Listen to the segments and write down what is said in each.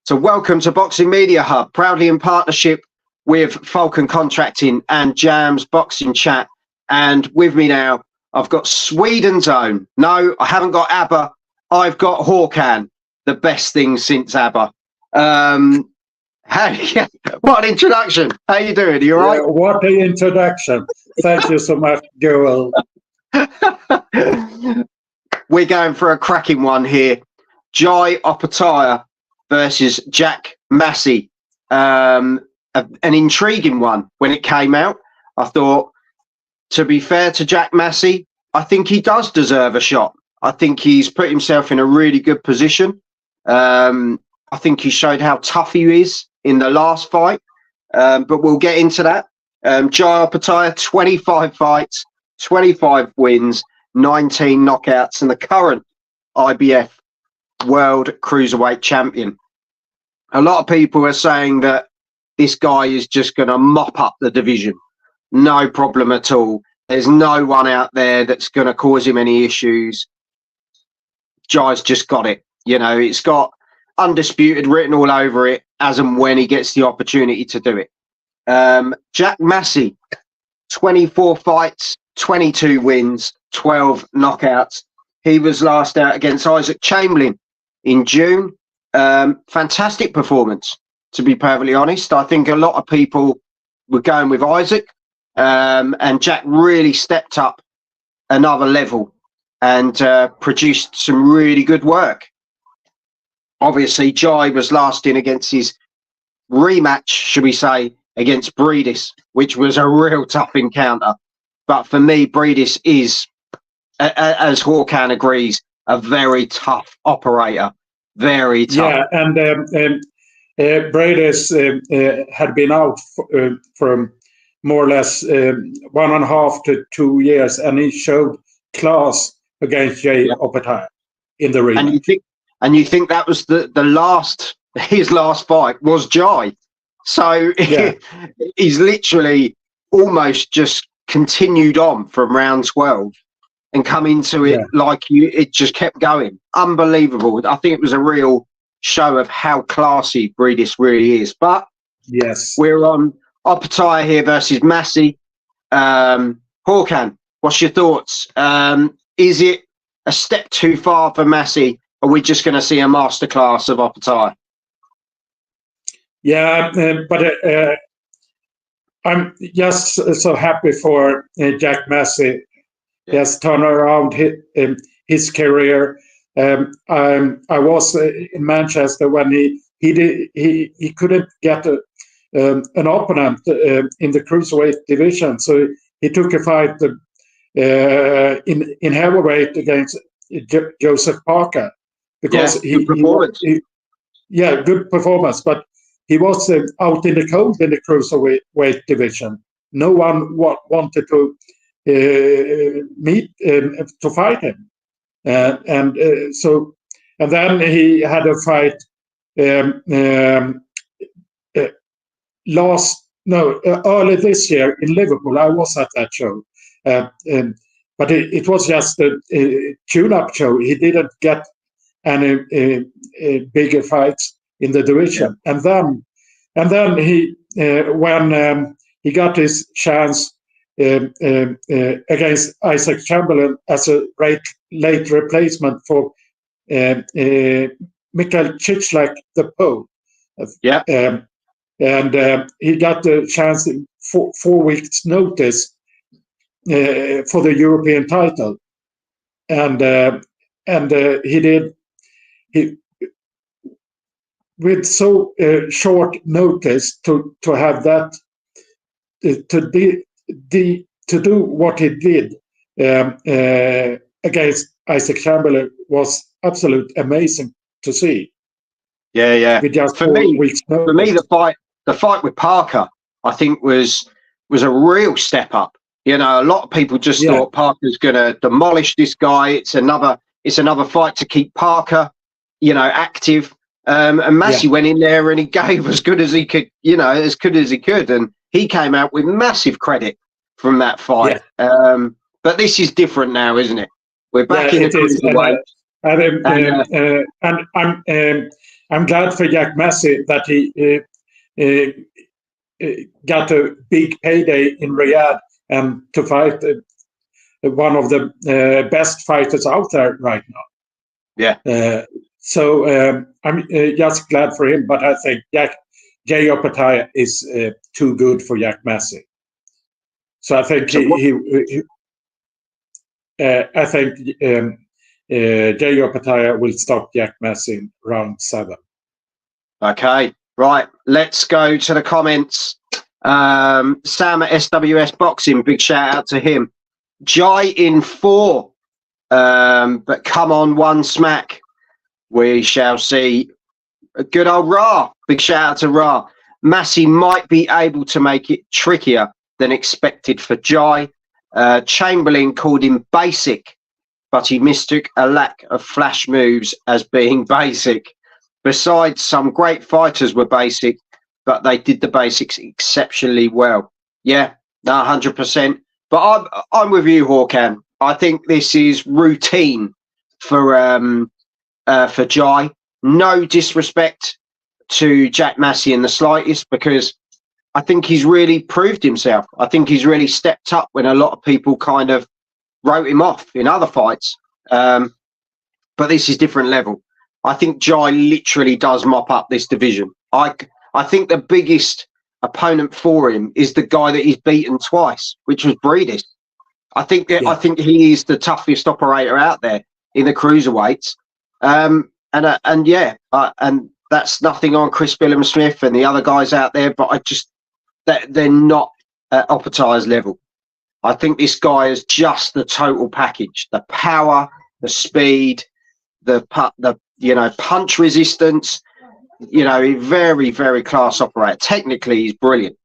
So welcome to Boxing Media Hub, proudly in partnership with Falcon Contracting and Jam's Boxing Chat. And with me now, I've got Sweden's own. No, I haven't got ABBA. I've got Håkan, the best thing since ABBA. Hey, what an introduction. How you doing? Are you all right? What an introduction. Thank you so much, Joel. We're going for a cracking one here. Jai Opetaia versus Jack Massey. An intriguing one when it came out. I thought, to be fair to Jack Massey, I think he does deserve a shot. I think he's put himself in a really good position. I think he showed how tough he is in the last fight, but we'll get into that. Jai Opetaia, 25 fights, 25 wins, 19 knockouts, and the current IBF World Cruiserweight Champion. A lot of people are saying that this guy is just going to mop up the division. No problem at all. There's no one out there that's going to cause him any issues. Jai's just got it. You know, it's got undisputed written all over it as and when he gets the opportunity to do it. Jack Massey, 24 fights, 22 wins, 12 knockouts. He was last out against Isaac Chamberlain in June. Fantastic performance, to be perfectly honest. I think a lot of people were going with Isaac, and Jack really stepped up another level and produced some really good work. Obviously, Jai was last in against his rematch, should we say, against Breedis, which was a real tough encounter. But for me, Breedis is, as Håkan agrees, a very tough operator. Very tough. Yeah, and Breedis had been out for more or less 1.5 to 2 years, and he showed class against Jai Opetaia in the rematch. And you think that was his last fight was Jai. So yeah. He's literally almost just continued on from round 12 and come into it like it just kept going. Unbelievable. I think it was a real show of how classy Breedis really is. But yes, we're on Opetaia here versus Massey. Håkan, what's your thoughts? Is it a step too far for Massey? Or are we just going to see a masterclass of Opetaia? Yeah, but I'm just so happy for Jack Massey. He has turned around his career. I was in Manchester when he couldn't get an opponent in the cruiserweight division, so he took a fight in heavyweight against Joseph Parker. Because good performance, but he was out in the cold in the cruiserweight division. No one wanted to fight him, and then he had a fight early this year in Liverpool. I was at that show, but it was just a tune-up show. He didn't get any bigger fights in the division, and then he when he got his chance against Isaac Chamberlain as a late replacement for Mikhail Chichlak, the Pole. And he got the chance in 4 weeks' notice for the European title, and he did. With so short notice to have that to do what he did against Isaac Chamberlain was absolutely amazing to see. Yeah. With just for me, the fight with Parker, I think was a real step up. You know, a lot of people just thought Parker's going to demolish this guy. It's another fight to keep Parker, active. And Massey went in there and he gave as good as he could, and he came out with massive credit from that fight. But this is different now, isn't it? We're back in the cruiserweight. And I'm glad for Jack Massey that he got a big payday in Riyadh and to fight one of the best fighters out there right now. Yeah. So I'm just glad for him, but I think Jai Opetaia is too good for Jack Massey. So I think I think Jai Opetaia will stop Jack Massey in round 7. Okay, right. Let's go to the comments. Sam at SWS Boxing, big shout out to him. Jai in 4, but come on, one smack. We shall see. A good old Ra. Big shout out to Ra. Massey might be able to make it trickier than expected for Jai. Chamberlain called him basic, but he mistook a lack of flash moves as being basic. Besides, some great fighters were basic, but they did the basics exceptionally well. Yeah, no, 100%. But I'm with you, Håkan. I think this is routine for Jai. No disrespect to Jack Massey in the slightest, because I think he's really proved himself. I think he's really stepped up when a lot of people kind of wrote him off in other fights. But this is different level. I think Jai literally does mop up this division. I think the biggest opponent for him is the guy that he's beaten twice, which was Breedis. I think he is the toughest operator out there in the cruiserweights. And that's nothing on Chris Billum-Smith and the other guys out there, but they're not at Opetaia's level. I think this guy is just the total package: the power, the speed, the punch resistance. Very, very class operator. Technically, he's brilliant.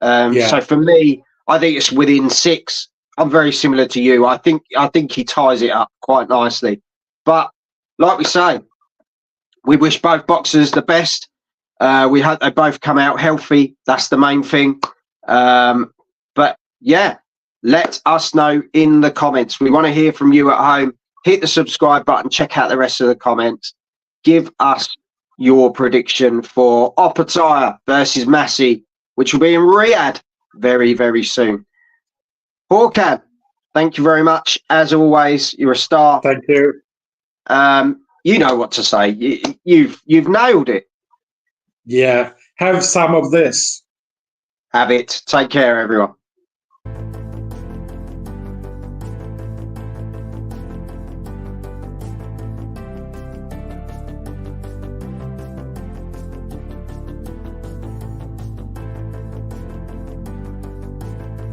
So for me, I think it's within 6. I'm very similar to you. I think he ties it up quite nicely. But like we say, we wish both boxers the best. We hope they both come out healthy. That's the main thing. But yeah, let us know in the comments. We want to hear from you at home. Hit the subscribe button. Check out the rest of the comments. Give us your prediction for Opetaia versus Massey, which will be in Riyadh very, very soon. Håkan, thank you very much. As always, you're a star. Thank you. You know what to say. You've nailed it. Yeah. Have some of this. Have it. Take care, everyone.